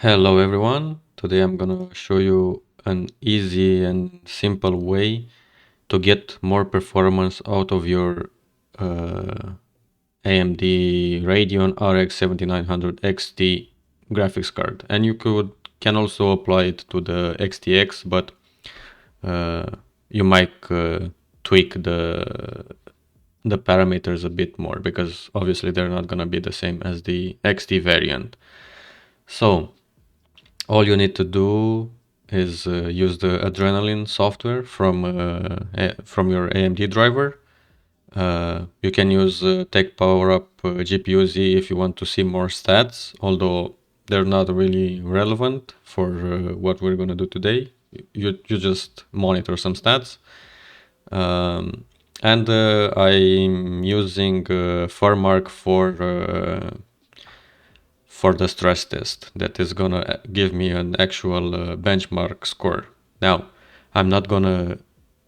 Hello everyone, today I'm gonna show you an easy and simple way to get more performance out of your AMD Radeon RX 7900 XT graphics card. And you can also apply it to the XTX, but you might tweak the parameters a bit more because obviously they're not gonna be the same as the XT variant. So all you need to do is use the Adrenaline software from your AMD driver. You can use Tech Power Up GPU Z if you want to see more stats, although they're not really relevant for what we're going to do today. You just monitor some stats. And I'm using Farmark for the stress test that is gonna give me an actual benchmark score. Now, I'm not gonna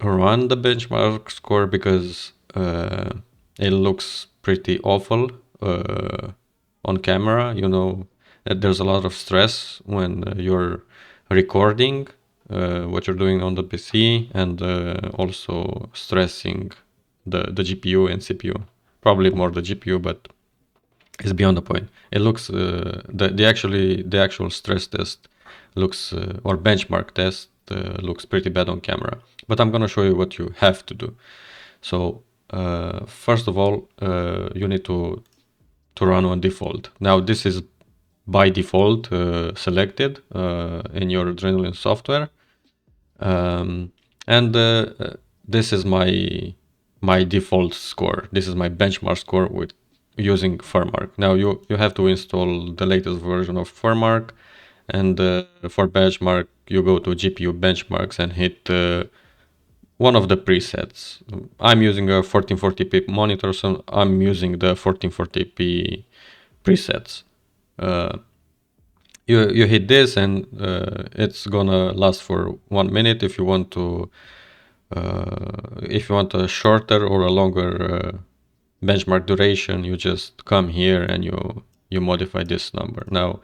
run the benchmark score because it looks pretty awful on camera. You know, there's a lot of stress when you're recording what you're doing on the PC and also stressing the GPU and CPU. Probably more the GPU, but is beyond the point. It looks the actual stress test looks or benchmark test looks pretty bad on camera. But I'm gonna show you what you have to do. So first of all, you need to run on default. Now this is by default selected in your Adrenaline software, and this is my default score. This is my benchmark score with using Farmark. Now you have to install the latest version of Farmark, and for benchmark you go to GPU benchmarks and hit one of the presets. I'm using a 1440p monitor, so I'm using the 1440p presets. You hit this and it's gonna last for 1 minute. If you want a shorter or a longer benchmark duration, you just come here and you modify this number. Now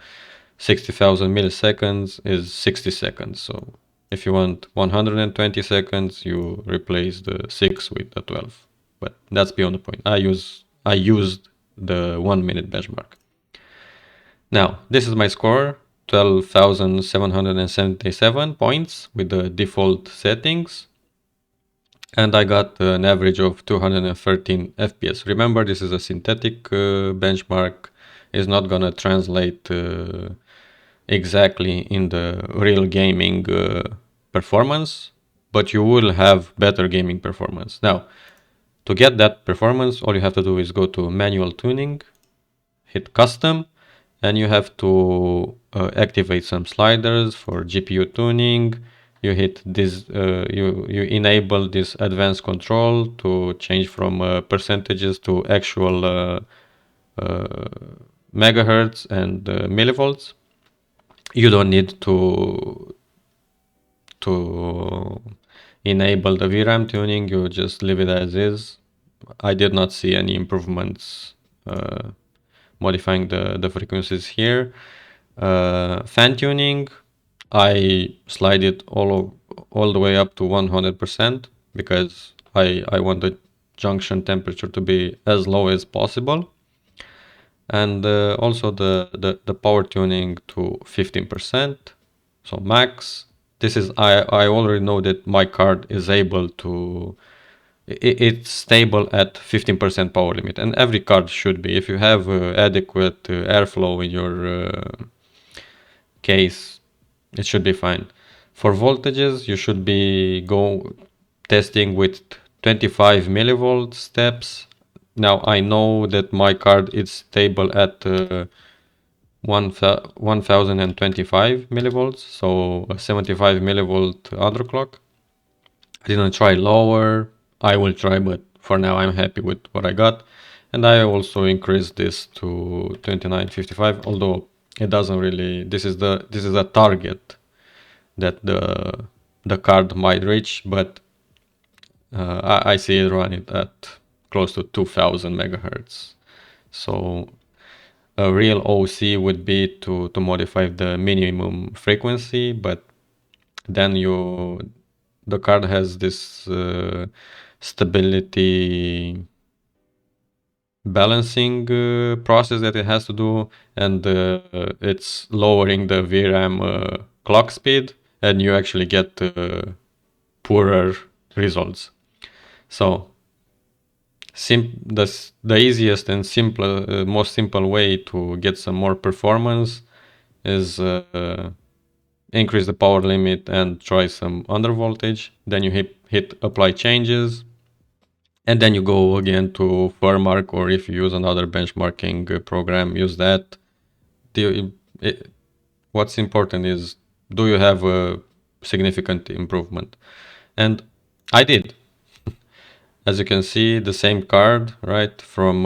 60,000 milliseconds is 60 seconds, so if you want 120 seconds you replace the 6 with the 12, but that's beyond the point. I used the 1 minute benchmark. Now this is my score, 12,777 points with the default settings, and I got an average of 213 FPS. Remember, this is a synthetic benchmark. It's not gonna translate exactly in the real gaming performance, but you will have better gaming performance. Now, to get that performance, all you have to do is go to manual tuning, hit custom, and you have to activate some sliders for GPU tuning. You hit this, you enable this advanced control to change from percentages to actual megahertz and millivolts. You don't need to enable the VRAM tuning, you just leave it as is. I did not see any improvements modifying the frequencies here. Fan tuning, I slide it all the way up to 100% because I want the junction temperature to be as low as possible. And also the power tuning to 15%, so max. This is, I already know that my card is able to, it's stable at 15% power limit, and every card should be. If you have adequate airflow in your case, it should be fine. For voltages, you should be testing with 25 millivolt steps. Now I know that my card is stable at 1025 millivolts, so a 75 millivolt underclock. I didn't try lower. I will try, but for now I'm happy with what I got. And I also increased this to 2955, although it doesn't really, this is a target that the card might reach, but I see it running at close to 2000 megahertz. So a real OC would be to modify the minimum frequency, but then the card has this stability balancing process that it has to do, and it's lowering the VRAM clock speed, and you actually get poorer results. So the easiest and most simple way to get some more performance is increase the power limit and try some under voltage. Then you hit apply changes, and then you go again to Fairmark, or if you use another benchmarking program, use that. What's important is, do you have a significant improvement? And I did. As you can see, the same card, right, from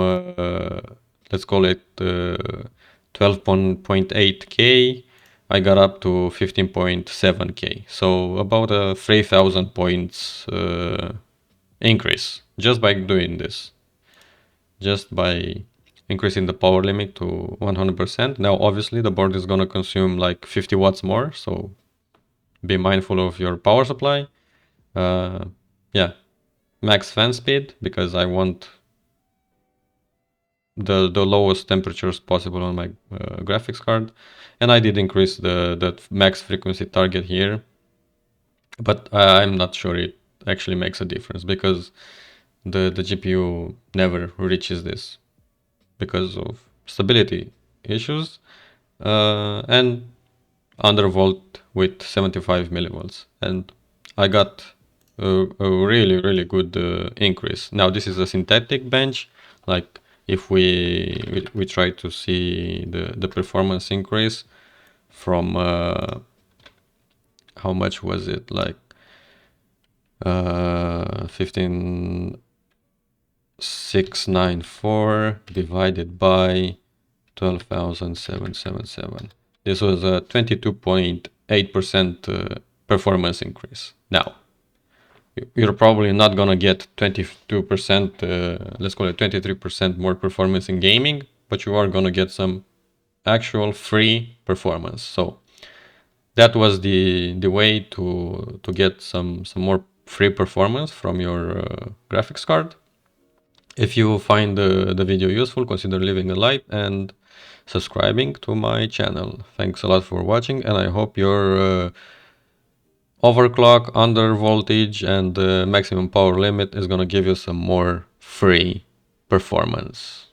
let's call it 12.8K, I got up to 15.7K. So about a 3,000 points increase just by doing this, just by increasing the power limit to 100%. Now, obviously, the board is going to consume like 50 watts more, so be mindful of your power supply. Yeah, max fan speed, because I want the lowest temperatures possible on my graphics card. And I did increase the max frequency target here, but I'm not sure it actually makes a difference, because the GPU never reaches this because of stability issues, and undervolt with 75 millivolts, and I got a really good increase. Now this is a synthetic bench. Like if we try to see the performance increase from how much was it, like 15,694 divided by 12,777. This was a 22.8% performance increase. Now, you're probably not gonna get 22%, let's call it 23% more performance in gaming, but you are gonna get some actual free performance. So that was the way to get some more free performance from your graphics card. If you find the video useful, consider leaving a like and subscribing to my channel. Thanks a lot for watching, and I hope your overclock, under voltage, and maximum power limit is gonna give you some more free performance.